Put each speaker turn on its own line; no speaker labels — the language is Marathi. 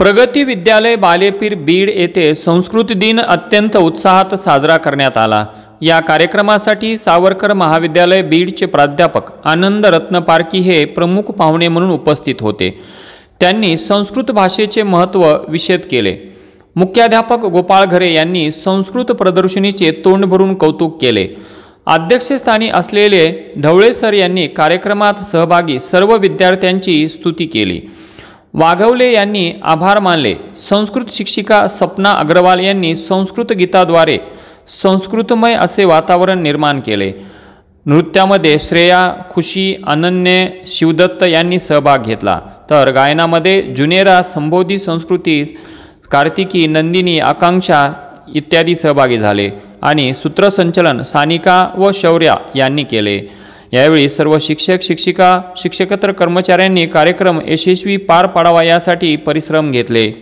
प्रगती विद्यालय बालेपीर बीड येथे संस्कृत दिन अत्यंत उत्साहात साजरा करण्यात आला। या कार्यक्रमासाठी सावरकर महाविद्यालय बीडचे प्राध्यापक आनंद रत्न पारखी हे प्रमुख पाहुणे म्हणून उपस्थित होते। त्यांनी संस्कृत भाषेचे महत्त्व विशद केले। मुख्याध्यापक गोपाळ घरे यांनी संस्कृत प्रदर्शनीचे तोंड भरून कौतुक केले। अध्यक्षस्थानी असलेले ढवळे सर यांनी कार्यक्रमात सहभागी सर्व विद्यार्थ्यांची स्तुती केली। वाघवले यांनी आभार मानले। संस्कृत शिक्षिका सपना अग्रवाल यांनी संस्कृत गीताद्वारे संस्कृतमय असे वातावरण निर्माण केले। नृत्यामध्ये श्रेया, खुशी, अनन्य, शिवदत्त यांनी सहभाग घेतला, तर गायनामध्ये जुनेरा, संबोधी संस्कृती, कार्तिकी, नंदिनी, आकांक्षा इत्यादी सहभागी झाले आणि सूत्रसंचलन सानिका व शौर्या यांनी केले। यावेळी सर्व शिक्षक, शिक्षिका, शिक्षकेतर कर्मचाऱ्यांनी कार्यक्रम यशस्वी पार पाडावा यासाठी परिश्रम घेतले।